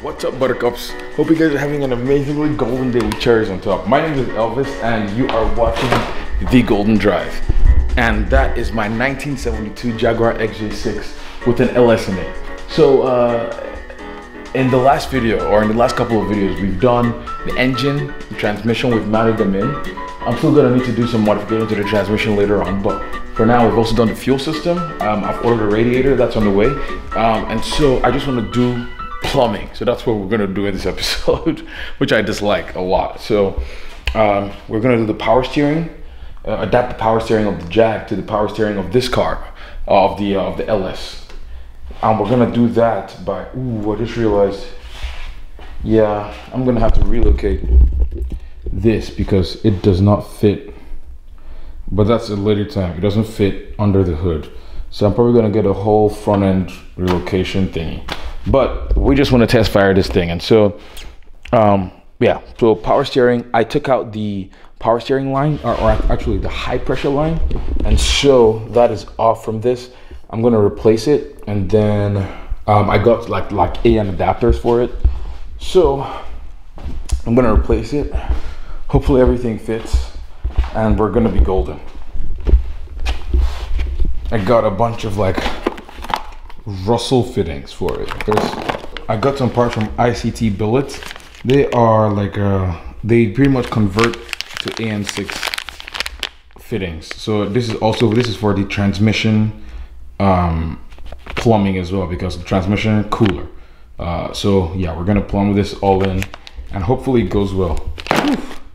What's up, buttercups? Hope you guys are having an amazingly golden day with cherries on top. My name is Elvis and you are watching The Golden Drive. And that is my 1972 Jaguar XJ6 with an LS in it. So in the last video, or in the last couple of videos, we've done the engine, the transmission, we've mounted them in. I'm still gonna need to do some modifications to the transmission later on, but for now we've also done the fuel system. I've ordered a radiator, that's on the way. And so I just wanna do plumbing. So that's what we're gonna do in this episode, which I dislike a lot. So we're gonna do the power steering, adapt the power steering of the Jag to the power steering of this car, of the LS. And we're gonna do that by, I just realized, yeah, I'm gonna have to relocate this because it does not fit, but that's a later time. It doesn't fit under the hood. So I'm probably gonna get a whole front end relocation thingy. But we just want to test fire this thing. And so, yeah, so power steering, I took out the power steering line, or actually the high pressure line. And so that is off from this. I'm going to replace it. And then I got like AN adapters for it. So I'm going to replace it. Hopefully everything fits and we're going to be golden. I got a bunch of like Russell fittings for it. I got some parts from ICT Billets. They are like they pretty much convert to AN6 fittings. So this is for the transmission plumbing as well, because the transmission cooler. So yeah, we're gonna plumb this all in and hopefully it goes well.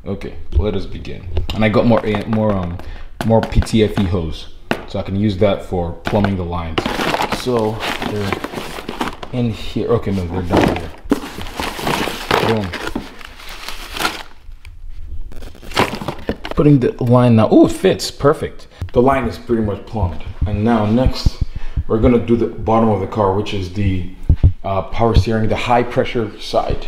Okay, let us begin. And I got more PTFE hose, so I can use that for plumbing the lines. So they're in here. Okay, no, they're down here. Boom. Putting the line now. Oh, it fits perfect. The line is pretty much plumbed. And now next, we're gonna do the bottom of the car, which is the power steering, the high pressure side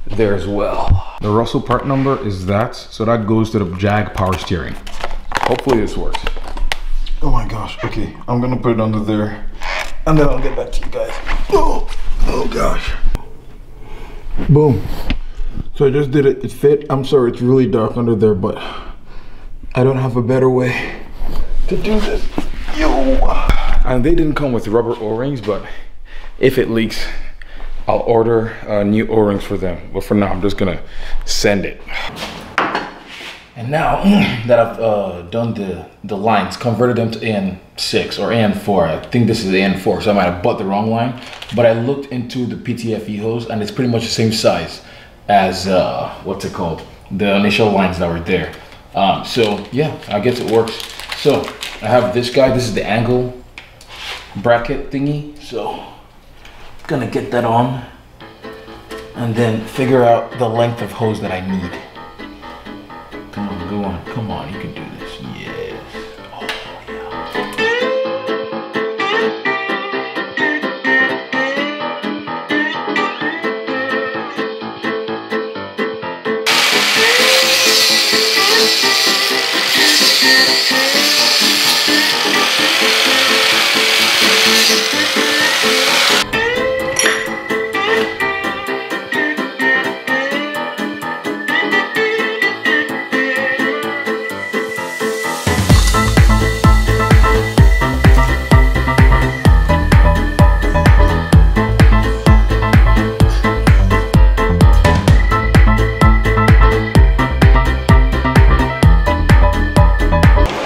there as well. The Russell part number is that, so that goes to the Jag power steering. Hopefully this works. Oh my gosh. Okay, I'm gonna put it under there, and then I'll get back to you guys. Oh gosh. Boom. So I just did it. It fit. I'm sorry, it's really dark under there, but I don't have a better way to do this. Yo. And they didn't come with rubber O-rings, but if it leaks, I'll order new O-rings for them. But for now, I'm just gonna send it. And now that I've done the lines, converted them to AN6 or AN4, I think this is AN4, so I might have bought the wrong line, but I looked into the PTFE hose and it's pretty much the same size as, what's it called? The initial lines that were there. So yeah, I guess it works. So I have this guy, this is the angle bracket thingy. So I'm gonna get that on and then figure out the length of hose that I need. Come on, go on, come on, you can do this, yes. Oh,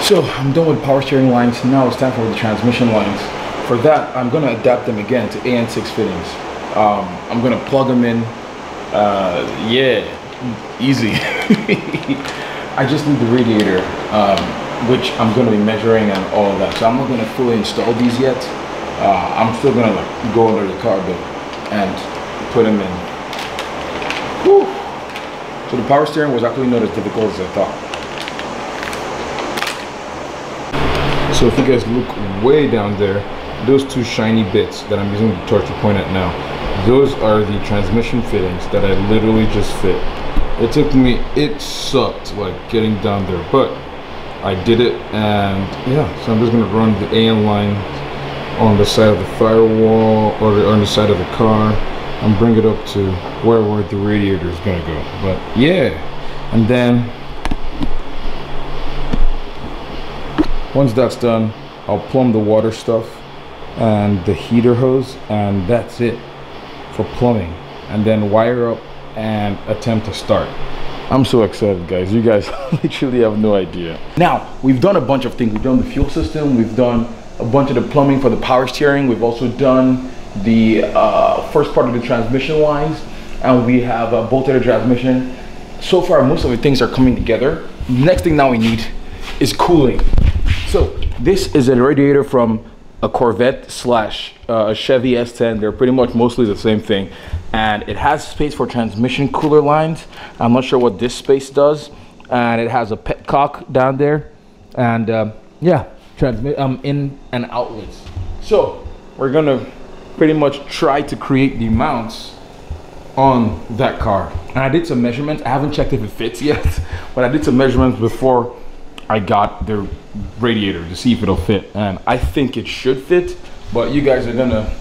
So I'm done with power steering lines. Now it's time for the transmission lines. For that, I'm gonna adapt them again to AN6 fittings. I'm gonna plug them in. Yeah, easy. I just need the radiator, which I'm gonna be measuring and all of that. So I'm not gonna fully install these yet. I'm still gonna like go under the car bit and put them in. Whew. So the power steering was actually not as difficult as I thought. So if you guys look way down there, those two shiny bits that I'm using the torch to point at now, those are the transmission fittings that I literally just fit. It sucked like getting down there, but I did it. And yeah, so I'm just gonna run the AN line on the side of the firewall or on the side of the car, and bring it up to where the radiator is gonna go. But yeah, and then once that's done, I'll plumb the water stuff and the heater hose, and that's it for plumbing, and then wire up and attempt to start. I'm so excited, guys. You guys literally have no idea. Now, we've done a bunch of things. We've done the fuel system, we've done a bunch of the plumbing for the power steering, we've also done the first part of the transmission lines, and we have bolted the transmission. So far, most of the things are coming together. Next thing now we need is cooling. So this is a radiator from a Corvette slash a Chevy S10. They're pretty much mostly the same thing, and it has space for transmission cooler lines. I'm not sure what this space does, and it has a petcock down there, and yeah, in and outlets. So we're gonna pretty much try to create the mounts on that car. And I did some measurements. I haven't checked if it fits yet, but I did some measurements before I got the radiator to see if it'll fit, and I think it should fit, but you guys are gonna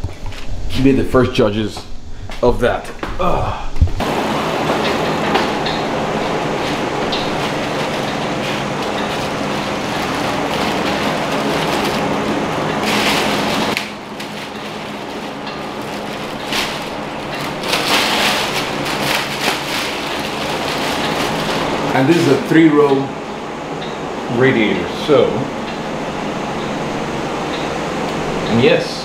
be the first judges of that. And this is a 3-row radiator, so, and yes,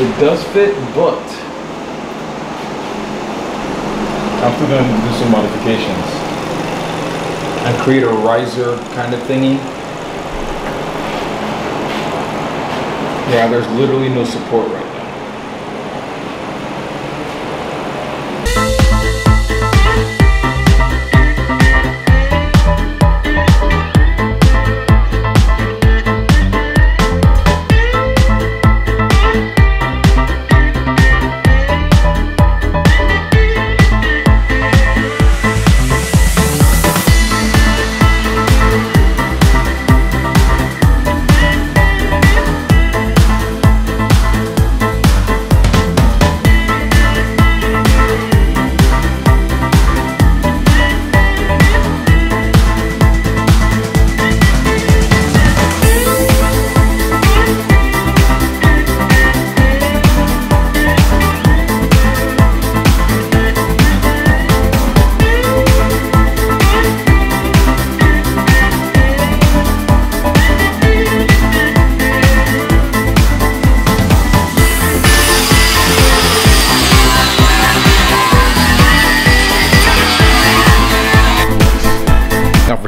it does fit, but I'm still going to do some modifications and create a riser kind of thingy. Yeah, there's literally no support right now.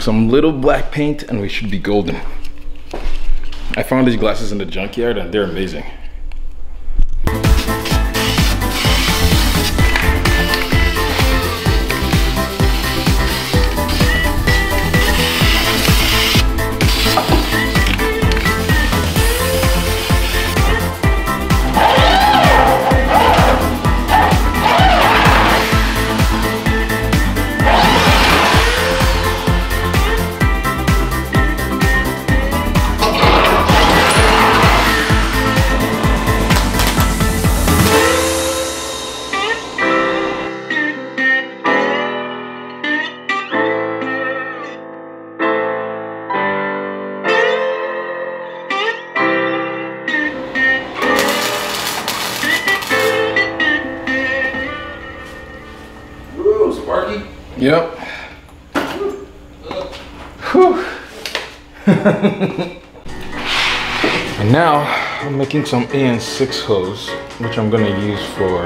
Some little black paint and we should be golden. I found these glasses in the junkyard and they're amazing. Yep. And now I'm making some AN6 hose, which I'm gonna use for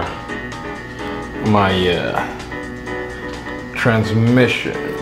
my transmission.